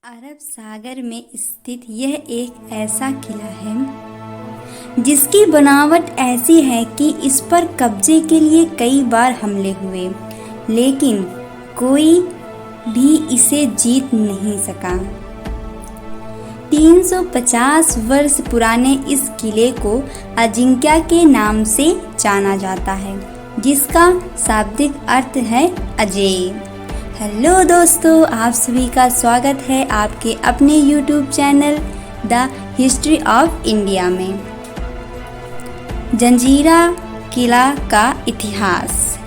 अरब सागर में स्थित यह एक ऐसा किला है जिसकी बनावट ऐसी है कि इस पर कब्जे के लिए कई बार हमले हुए, लेकिन कोई भी इसे जीत नहीं सका। 350 वर्ष पुराने इस किले को अजिंक्य के नाम से जाना जाता है, जिसका शाब्दिक अर्थ है अजेय। हेलो दोस्तों, आप सभी का स्वागत है आपके अपने YouTube channel the history of India में। जंजीरा किला का इतिहास।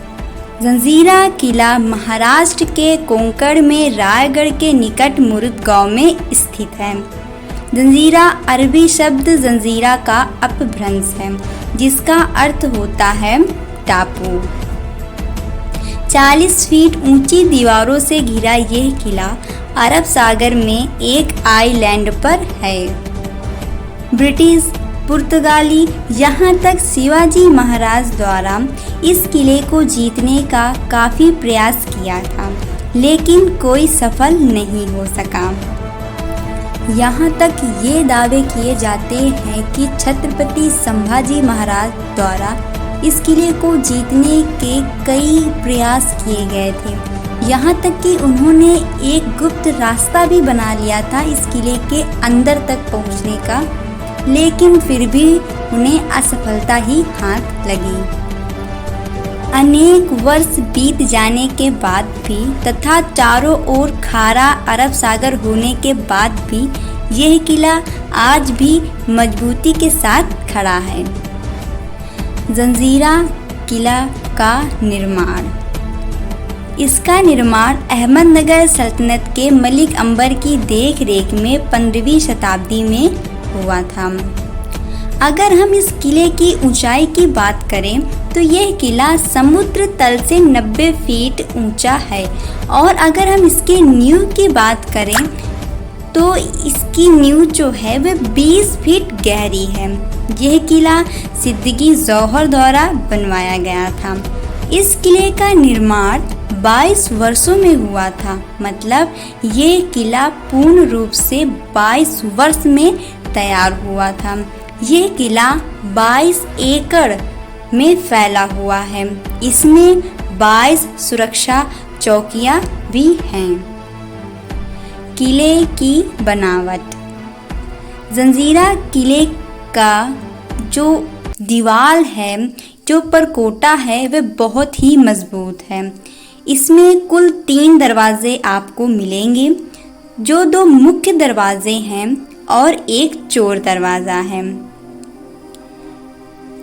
जंजीरा किला महाराष्ट्र के कोंकण में रायगढ़ के निकट मुरुद गांव में स्थित है। जंजीरा अरबी शब्द जंजीरा का अपभ्रंश है, जिसका अर्थ होता है टापू। 40 फीट ऊंची दीवारों से घिरा यह किला अरब सागर में एक आइलैंड पर है। ब्रिटिश, पुर्तगाली, यहाँ तक शिवाजी महाराज द्वारा इस किले को जीतने का काफ़ी प्रयास किया था, लेकिन कोई सफल नहीं हो सका। यहाँ तक ये दावे किए जाते हैं कि छत्रपति संभाजी महाराज द्वारा इस किले को जीतने के कई प्रयास किए गए थे। यहाँ तक कि उन्होंने एक गुप्त रास्ता भी बना लिया था इस किले के अंदर तक पहुँचने का, लेकिन फिर भी उन्हें असफलता ही हाथ लगी। अनेक वर्ष बीत जाने के बाद भी तथा चारों ओर खारा अरब सागर होने के बाद भी यह किला आज भी मजबूती के साथ खड़ा है। जंजीरा किला का निर्माण। इसका निर्माण अहमदनगर सल्तनत के मलिक अंबर की देखरेख में 15वीं शताब्दी में हुआ था। अगर हम इस किले की ऊंचाई की बात करें तो यह किला समुद्र तल से 90 फीट ऊंचा है, और अगर हम इसके नींव की बात करें तो इसकी नींव जो है वह 20 फीट गहरी है। यह किला सिद्दीकी जौहर द्वारा बनवाया गया था। इस किले का निर्माण 22 वर्षों में हुआ था, मतलब ये किला पूर्ण रूप से 22 वर्ष में तैयार हुआ था। यह किला 22 एकड़ में फैला हुआ है। इसमें 22 सुरक्षा चौकियां भी हैं। किले की बनावट। जंजीरा किले का जो दीवार है, जो परकोटा है, वह बहुत ही मजबूत है। इसमें कुल 3 दरवाजे आपको मिलेंगे, जो 2 मुख्य दरवाजे हैं और एक चोर दरवाज़ा है।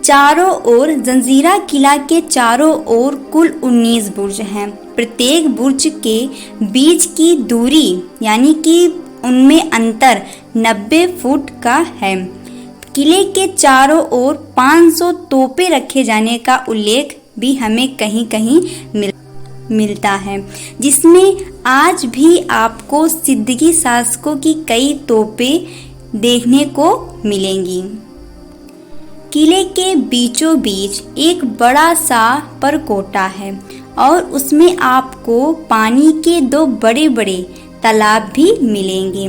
चारों ओर जंजीरा किला के चारों ओर कुल 19 बुर्ज हैं। प्रत्येक बुर्ज के बीच की दूरी यानी कि उनमें अंतर 90 फुट का है। किले के चारों ओर 500 तोपें रखे जाने का उल्लेख भी हमें कहीं कहीं मिलता है, जिसमें आज भी आपको सिद्दीकी शासकों की कई तोपें देखने को मिलेंगी। किले के बीचों बीच एक बड़ा सा परकोटा है और उसमें आपको पानी के 2 बड़े बड़े तालाब भी मिलेंगे।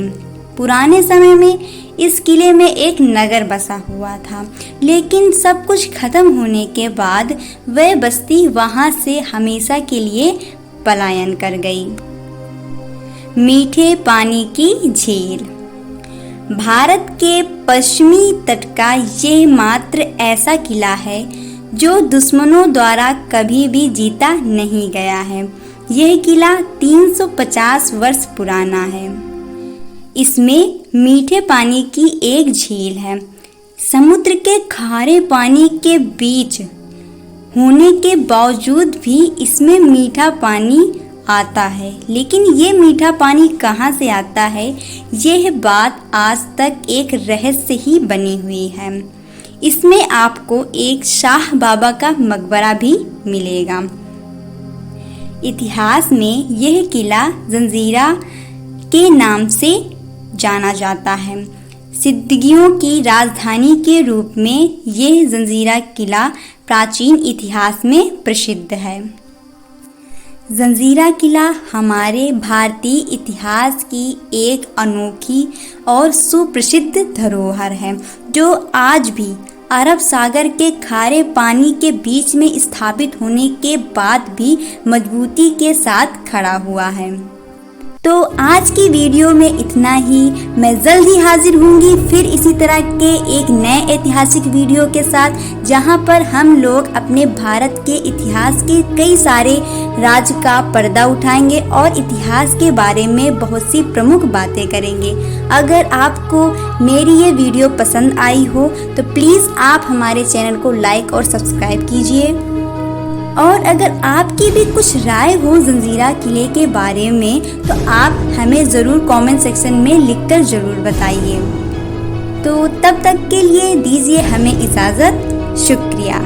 पुराने समय में इस किले में एक नगर बसा हुआ था, लेकिन सब कुछ खत्म होने के बाद वह बस्ती वहां से हमेशा के लिए पलायन कर गई। मीठे पानी की झील। भारत के पश्चिमी तट का यह मात्र ऐसा किला है जो दुश्मनों द्वारा कभी भी जीता नहीं गया है। यह किला 350 वर्ष पुराना है। इसमें मीठे पानी की एक झील है। समुद्र के खारे पानी के बीच होने के बावजूद भी इसमें मीठा पानी आता है, लेकिन ये मीठा पानी कहाँ से आता है, यह बात आज तक एक रहस्य ही बनी हुई है। इसमें आपको एक शाह बाबा का मकबरा भी मिलेगा। इतिहास में यह किला जंजीरा के नाम से जाना जाता है। सिद्दीकियों की राजधानी के रूप में यह जंजीरा किला प्राचीन इतिहास में प्रसिद्ध है। जंजीरा किला हमारे भारतीय इतिहास की एक अनोखी और सुप्रसिद्ध धरोहर है, जो आज भी अरब सागर के खारे पानी के बीच में स्थापित होने के बाद भी मजबूती के साथ खड़ा हुआ है। तो आज की वीडियो में इतना ही। मैं जल्द ही हाजिर होंगी फिर इसी तरह के एक नए ऐतिहासिक वीडियो के साथ, जहां पर हम लोग अपने भारत के इतिहास के कई सारे राज का पर्दा उठाएंगे और इतिहास के बारे में बहुत सी प्रमुख बातें करेंगे। अगर आपको मेरी ये वीडियो पसंद आई हो तो प्लीज़ आप हमारे चैनल को लाइक और सब्सक्राइब कीजिए। और अगर आपकी भी कुछ राय हो जंजीरा किले के बारे में तो आप हमें ज़रूर कमेंट सेक्शन में लिखकर ज़रूर बताइए। तो तब तक के लिए दीजिए हमें इजाज़त। शुक्रिया।